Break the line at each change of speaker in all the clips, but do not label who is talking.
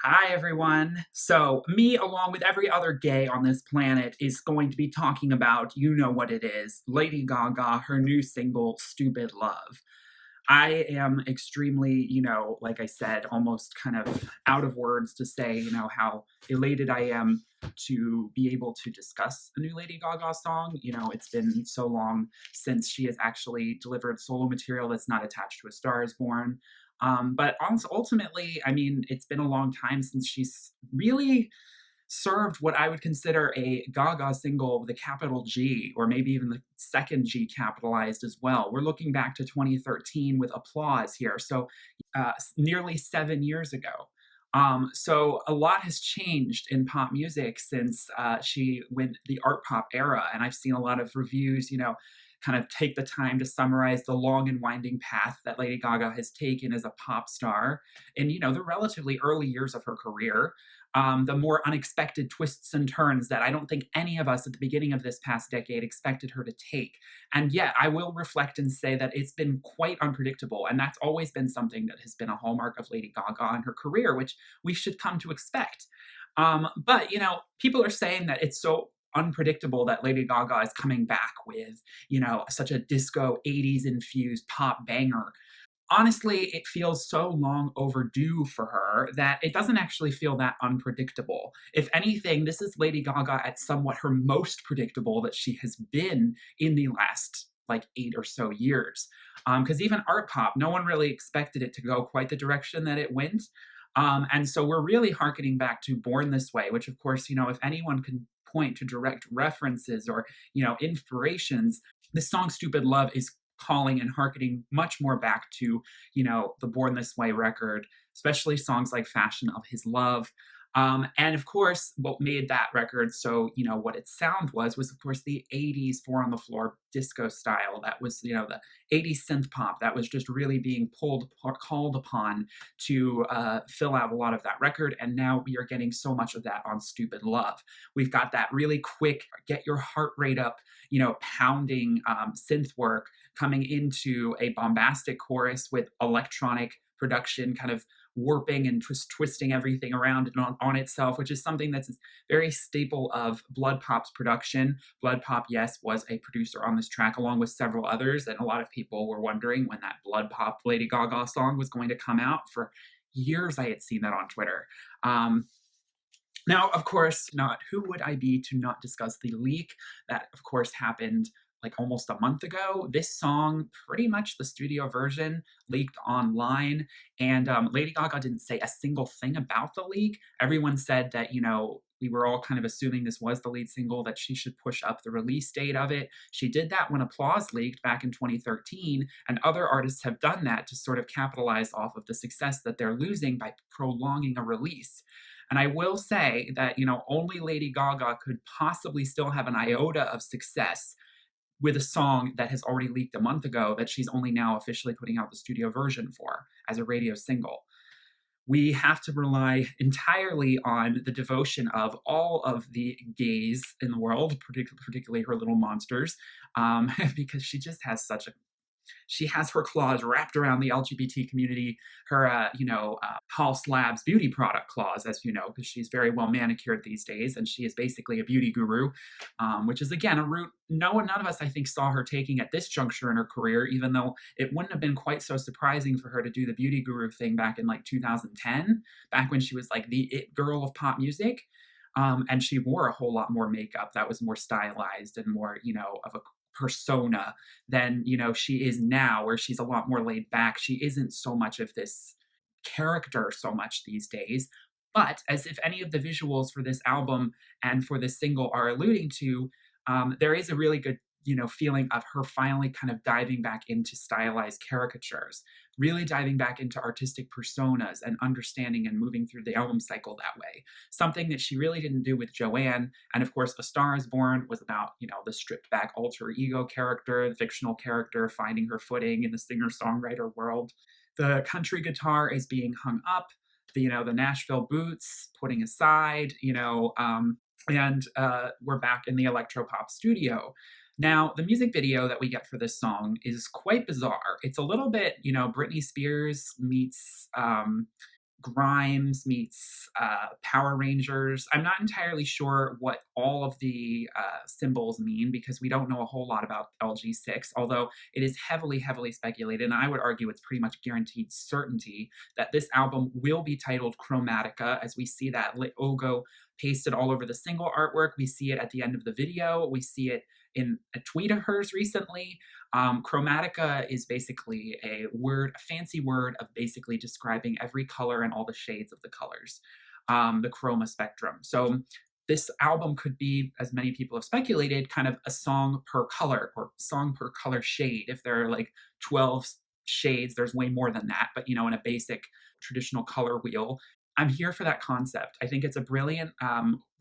Hi, everyone. So, me, along with every other gay on this planet, is going to be talking about you know what it is Lady Gaga, her new single, Stupid Love. I am extremely, like I said, almost kind of out of words to say, how elated I am to be able to discuss a new Lady Gaga song. It's been so long since she has actually delivered solo material that's not attached to A Star is Born. But ultimately, I mean, it's been a long time since she's really served what I would consider a Gaga single with a capital G, or maybe even the second G capitalized as well. We're looking back to 2013 with Applause here, so nearly 7 years ago. So a lot has changed in pop music since she went the art pop era, and I've seen a lot of reviews, kind of take the time to summarize the long and winding path that Lady Gaga has taken as a pop star in, the relatively early years of her career. The more unexpected twists and turns that I don't think any of us at the beginning of this past decade expected her to take. And yet, I will reflect and say that it's been quite unpredictable. And that's always been something that has been a hallmark of Lady Gaga and her career, which we should come to expect. But, people are saying that it's so unpredictable that Lady Gaga is coming back with, such a disco 80s infused pop banger. Honestly, it feels so long overdue for her that it doesn't actually feel that unpredictable. If anything, this is Lady Gaga at somewhat her most predictable that she has been in the last like 8 or so years. Because even art pop, no one really expected it to go quite the direction that it went. And so we're really harkening back to Born This Way, which, of course, if anyone can point to direct references or, inspirations, this song Stupid Love is calling and harkening much more back to, the Born This Way record, especially songs like Fashion of His Love. And of course, what made that record so, what its sound was, of course, the 80s four on the floor disco style. That was, the 80s synth pop that was just really being called upon to fill out a lot of that record. And now we are getting so much of that on Stupid Love. We've got that really quick, get your heart rate up, pounding synth work coming into a bombastic chorus with electronic production kind of warping and twisting everything around and on itself, which is something that's very staple of Blood Pop's production. Blood Pop, yes, was a producer on this track along with several others, and a lot of people were wondering when that Blood Pop Lady Gaga song was going to come out. For years, I had seen that on Twitter. Now, of course, not who would I be to not discuss the leak that, of course, happened like almost a month ago. This song, pretty much the studio version, leaked online, and Lady Gaga didn't say a single thing about the leak. Everyone said that, we were all kind of assuming this was the lead single, that she should push up the release date of it. She did that when Applause leaked back in 2013, and other artists have done that to sort of capitalize off of the success that they're losing by prolonging a release. And I will say that, only Lady Gaga could possibly still have an iota of success with a song that has already leaked a month ago that she's only now officially putting out the studio version for as a radio single. We have to rely entirely on the devotion of all of the gays in the world, particularly her little monsters, because she just has she has her claws wrapped around the LGBT community, her, Hall Slabs beauty product claws, as you know, because she's very well manicured these days, and she is basically a beauty guru, which is, again, a route none of us, I think, saw her taking at this juncture in her career, even though it wouldn't have been quite so surprising for her to do the beauty guru thing back in, like, 2010, back when she was, like, the it girl of pop music. And she wore a whole lot more makeup that was more stylized and more, of a persona than, she is now, where she's a lot more laid back. She isn't so much of this character so much these days. But as if any of the visuals for this album and for this single are alluding to, there is a really good, feeling of her finally kind of diving back into stylized caricatures, really diving back into artistic personas and understanding and moving through the album cycle that way. Something that she really didn't do with Joanne. And of course, A Star is Born was about, the stripped back alter ego character, the fictional character finding her footing in the singer-songwriter world. The country guitar is being hung up, the Nashville boots putting aside, and we're back in the electropop studio. Now, the music video that we get for this song is quite bizarre. It's a little bit, Britney Spears meets Grimes meets Power Rangers. I'm not entirely sure what all of the symbols mean because we don't know a whole lot about LG6, although it is heavily, heavily speculated, and I would argue it's pretty much guaranteed certainty that this album will be titled Chromatica, as we see that logo pasted all over the single artwork. We see it at the end of the video. We see it in a tweet of hers recently. Chromatica is basically a word, a fancy word of basically describing every color and all the shades of the colors, the chroma spectrum. So this album could be, as many people have speculated, kind of a song per color or song per color shade. If there are like 12 shades, there's way more than that, but in a basic traditional color wheel. I'm here for that concept. I think it's a brilliant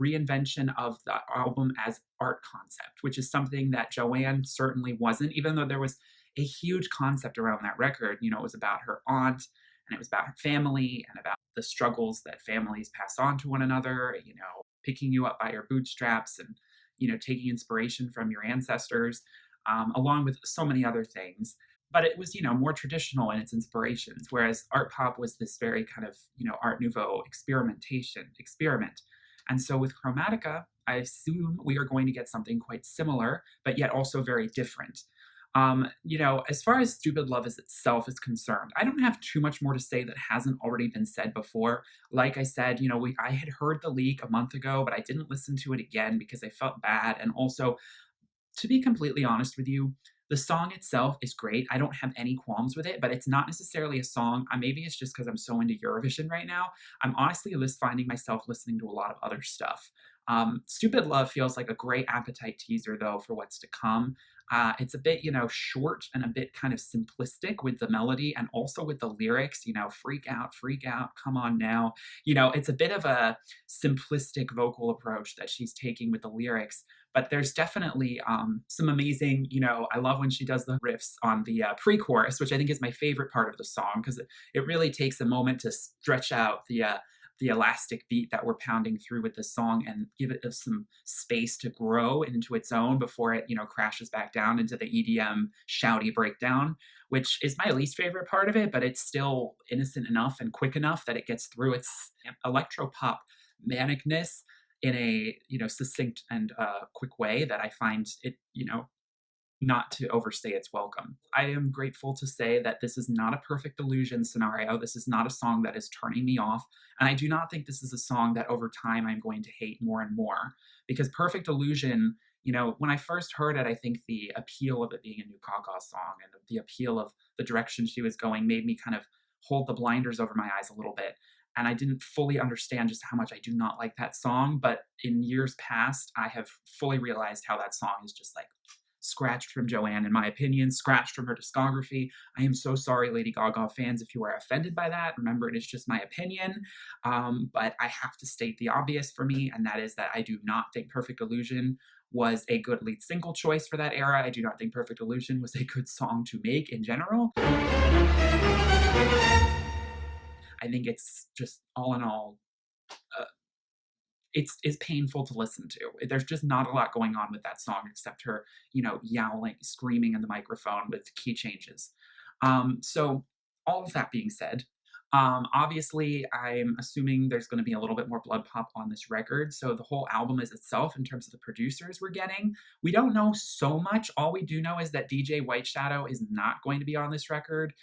reinvention of the album as art concept, which is something that Joanne certainly wasn't, even though there was a huge concept around that record. It was about her aunt and it was about her family and about the struggles that families pass on to one another, picking you up by your bootstraps and, taking inspiration from your ancestors, along with so many other things. But it was, more traditional in its inspirations, whereas art pop was this very kind of, Art Nouveau experiment. And so with Chromatica, I assume we are going to get something quite similar, but yet also very different. As far as Stupid Love as itself is concerned, I don't have too much more to say that hasn't already been said before. Like I said, I had heard the leak a month ago, but I didn't listen to it again because I felt bad. And also, to be completely honest with you, the song itself is great. I don't have any qualms with it, but it's not necessarily a song. Maybe it's just because I'm so into Eurovision right now. I'm honestly just finding myself listening to a lot of other stuff. Stupid Love feels like a great appetite teaser, though, for what's to come. It's a bit, short and a bit kind of simplistic with the melody and also with the lyrics, freak out, come on now. It's a bit of a simplistic vocal approach that she's taking with the lyrics, but there's definitely some amazing, I love when she does the riffs on the pre-chorus, which I think is my favorite part of the song because it really takes a moment to stretch out the elastic beat that we're pounding through with the song and give it some space to grow into its own before it, crashes back down into the EDM shouty breakdown, which is my least favorite part of it, but it's still innocent enough and quick enough that it gets through its electropop manicness in a, succinct and quick way that I find it, not to overstay its welcome. I am grateful to say that this is not a Perfect Illusion scenario. This is not a song that is turning me off. And I do not think this is a song that over time I'm going to hate more and more. Because Perfect Illusion, when I first heard it, I think the appeal of it being a new Gaga song and the appeal of the direction she was going made me kind of hold the blinders over my eyes a little bit. And I didn't fully understand just how much I do not like that song. But in years past, I have fully realized how that song is just like scratched from Joanne, in my opinion, scratched from her discography. I am so sorry, Lady Gaga fans, if you are offended by that. Remember, it is just my opinion. But I have to state the obvious for me, and that is that I do not think Perfect Illusion was a good lead single choice for that era. I do not think Perfect Illusion was a good song to make in general. I think it's just all in all, it's painful to listen to. There's just not a lot going on with that song except her, yowling, screaming in the microphone with key changes. So all of that being said, obviously I'm assuming there's going to be a little bit more blood pop on this record. So the whole album is itself, in terms of the producers we're getting, we don't know so much. All we do know is that DJ White Shadow is not going to be on this record.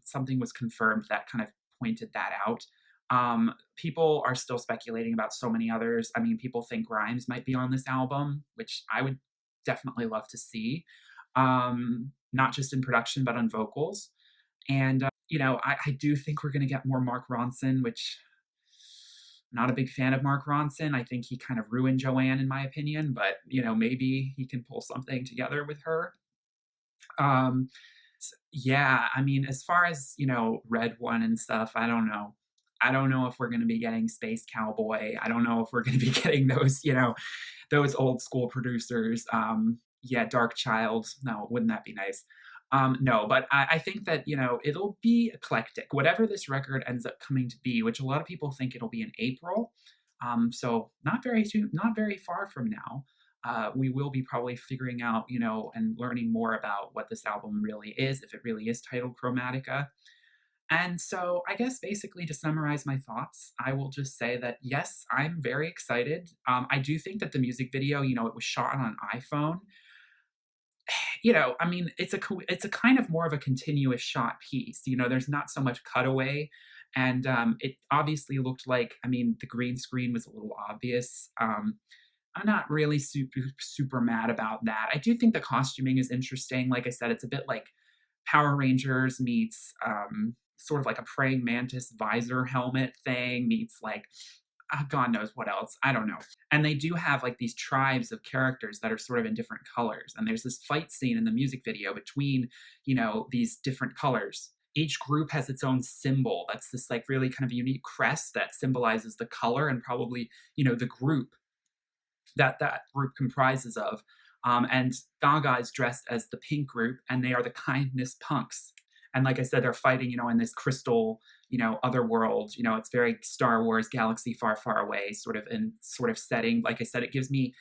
Something was confirmed that kind of pointed that out. People are still speculating about so many others. I mean, people think Grimes might be on this album, which I would definitely love to see. Not just in production, but on vocals. And, I do think we're going to get more Mark Ronson, which I'm not a big fan of Mark Ronson. I think he kind of ruined Joanne, in my opinion, but, maybe he can pull something together with her. Yeah, I mean, as far as, Red One and stuff, I don't know. I don't know if we're going to be getting Space Cowboy. I don't know if we're going to be getting those, those old school producers. Yeah, Dark Child. No, wouldn't that be nice? No, but I think that, it'll be eclectic. Whatever this record ends up coming to be, which a lot of people think it'll be in April. So not very far from now. We will be probably figuring out, and learning more about what this album really is, if it really is titled Chromatica. And so, I guess basically to summarize my thoughts, I will just say that yes, I'm very excited. I do think that the music video, it was shot on an iPhone. I mean, it's a kind of more of a continuous shot piece. There's not so much cutaway, and it obviously looked like. I mean, the green screen was a little obvious. I'm not really super mad about that. I do think the costuming is interesting. Like I said, it's a bit like Power Rangers meets sort of like a praying mantis visor helmet thing meets like God knows what else. I don't know. And they do have like these tribes of characters that are sort of in different colors. And there's this fight scene in the music video between, these different colors. Each group has its own symbol. That's this like really kind of unique crest that symbolizes the color and probably, the group that group comprises of. And Gaga is dressed as the pink group, and they are the kindness punks. And like I said, they're fighting, in this crystal, other world. It's very Star Wars, galaxy far, far away, sort of setting. Like I said, it gives me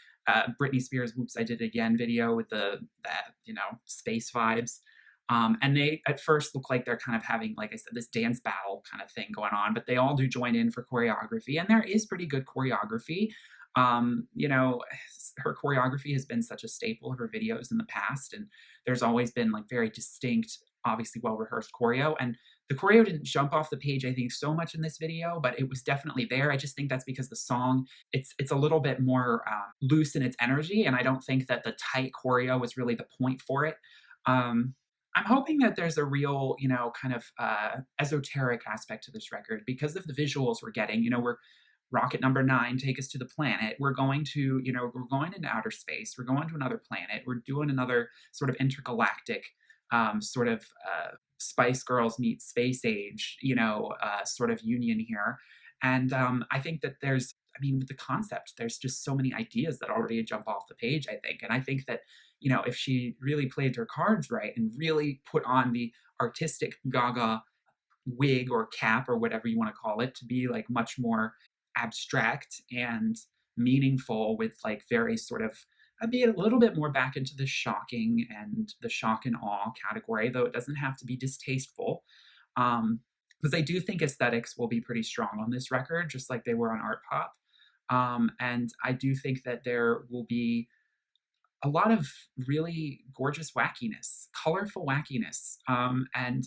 Britney Spears' "Whoops, I Did It Again" video with that space vibes. And they at first look like they're kind of having, like I said, this dance battle kind of thing going on, but they all do join in for choreography, and there is pretty good choreography. Her choreography has been such a staple of her videos in the past, and there's always been like very distinct, obviously well rehearsed choreo. And the choreo didn't jump off the page, I think, so much in this video, but it was definitely there. I just think that's because the song it's a little bit more loose in its energy, and I don't think that the tight choreo was really the point for it. Um, I'm hoping that there's a real, kind of esoteric aspect to this record because of the visuals we're getting. We're rocket number 9, take us to the planet. We're going to, we're going into outer space. We're going to another planet. We're doing another sort of intergalactic sort of Spice Girls meet Space Age, sort of union here. And I think that with the concept, there's just so many ideas that already jump off the page, I think. And I think that, if she really played her cards right and really put on the artistic Gaga wig or cap or whatever you want to call it to be like much more abstract and meaningful with like very sort of I'd be a little bit more back into the shocking and the shock and awe category, though it doesn't have to be distasteful. Because I do think aesthetics will be pretty strong on this record, just like they were on Art Pop. And I do think that there will be a lot of really gorgeous wackiness, colorful wackiness, and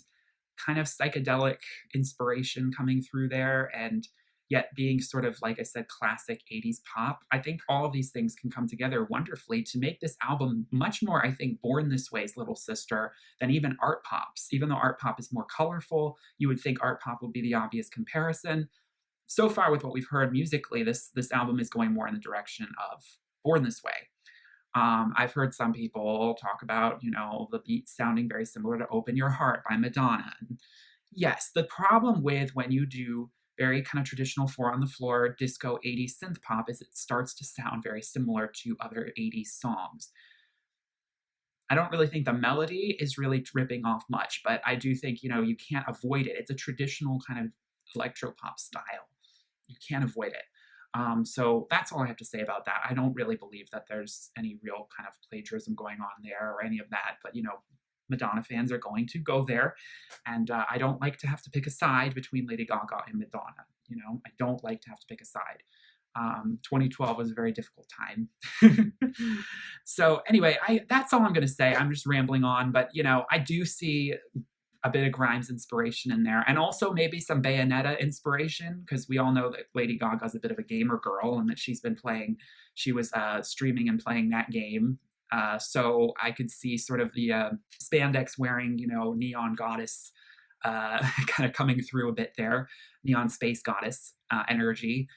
kind of psychedelic inspiration coming through there, and yet being sort of, like I said, classic 80s pop. I think all of these things can come together wonderfully to make this album much more, I think, Born This Way's little sister than even Art Pop's. Even though Art Pop is more colorful, you would think Art Pop would be the obvious comparison. So far, with what we've heard musically, this album is going more in the direction of Born This Way. I've heard some people talk about, the beat sounding very similar to Open Your Heart by Madonna. And yes, the problem with when you do very kind of traditional 4 on the floor disco 80s synth pop is it starts to sound very similar to other 80s songs. I don't really think the melody is really ripping off much, but I do think, you can't avoid it. It's a traditional kind of electropop style. You can't avoid it. So that's all I have to say about that. I don't really believe that there's any real kind of plagiarism going on there or any of that, but Madonna fans are going to go there, and I don't like to have to pick a side between Lady Gaga and Madonna. I don't like to have to pick a side. 2012 was a very difficult time. So anyway, that's all I'm going to say. I'm just rambling on, but I do see a bit of Grimes inspiration in there, and also maybe some Bayonetta inspiration, because we all know that Lady Gaga's a bit of a gamer girl, and that she was streaming and playing that game. So I could see sort of the spandex wearing, neon goddess kind of coming through a bit there, neon space goddess energy.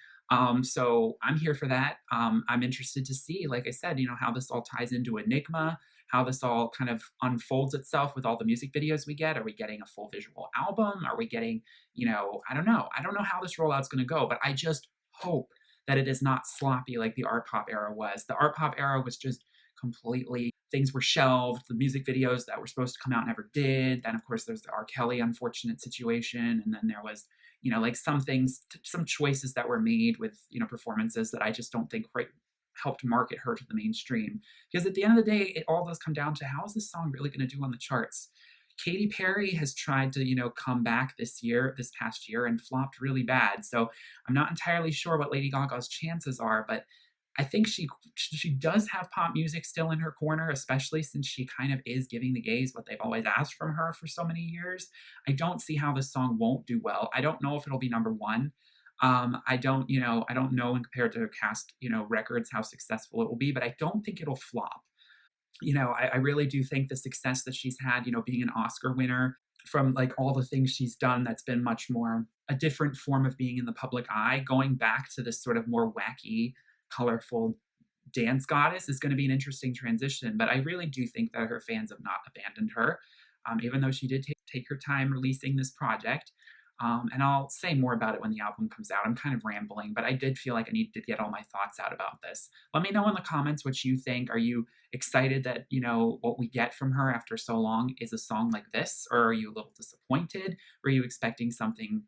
So I'm here for that. I'm interested to see, like I said, how this all ties into Enigma, how this all kind of unfolds itself with all the music videos we get. Are we getting a full visual album? Are we getting, I don't know. I don't know how this rollout's going to go, but I just hope that it is not sloppy like the art pop era was. The art pop era was just completely, things were shelved. The music videos that were supposed to come out never did. Then, of course, there's the R. Kelly unfortunate situation. And then there was, like some things, some choices that were made with, performances that I just don't think helped market her to the mainstream. Because at the end of the day, it all does come down to how is this song really going to do on the charts? Katy Perry has tried to, come back this past year, and flopped really bad. So I'm not entirely sure what Lady Gaga's chances are, but I think she does have pop music still in her corner, especially since she kind of is giving the gays what they've always asked from her for so many years. I don't see how this song won't do well. I don't know if it'll be number one. I don't know in compared to her cast, records how successful it will be, but I don't think it'll flop. I really do think the success that she's had, being an Oscar winner, from like all the things she's done, that's been much more a different form of being in the public eye, going back to this sort of more wacky, colorful dance goddess is going to be an interesting transition. But I really do think that her fans have not abandoned her, even though she did take her time releasing this project. And I'll say more about it when the album comes out. I'm kind of rambling, but I did feel like I needed to get all my thoughts out about this. Let me know in the comments what you think. Are you excited that, what we get from her after so long is a song like this? Or are you a little disappointed? Were you expecting something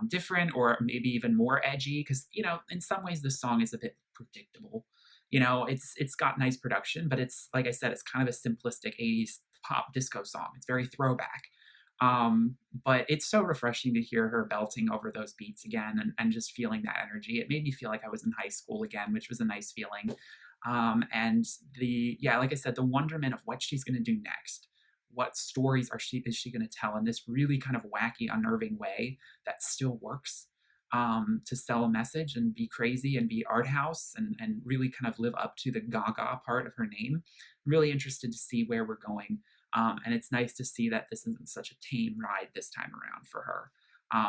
different, or maybe even more edgy? Because, in some ways this song is a bit predictable. It's got nice production, but it's, like I said, it's kind of a simplistic 80s pop disco song. It's very throwback. But it's so refreshing to hear her belting over those beats again, and just feeling that energy. It made me feel like I was in high school again, which was a nice feeling. And like I said, the wonderment of what she's going to do next. What stories is she going to tell in this really kind of wacky, unnerving way that still works, to sell a message and be crazy and be art house, and really kind of live up to the Gaga part of her name. I'm really interested to see where we're going. And it's nice to see that this isn't such a tame ride this time around for her.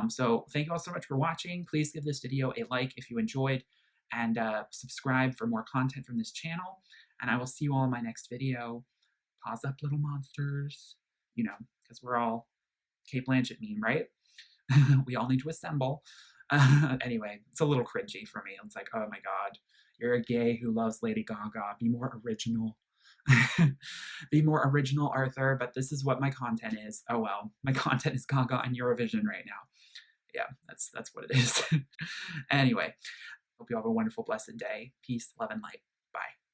So thank you all so much for watching. Please give this video a like if you enjoyed, and subscribe for more content from this channel. And I will see you all in my next video. Pause up, little monsters. Because we're all Kate Blanchett meme, right? We all need to assemble. Anyway, it's a little cringy for me. It's like, oh my God, you're a gay who loves Lady Gaga. Be more original. Be more original, Arthur. But this is what my content is. Oh well, my content is Gaga and Eurovision right now. Yeah, that's what it is. Anyway, hope you have a wonderful, blessed day. Peace, love, and light. Bye.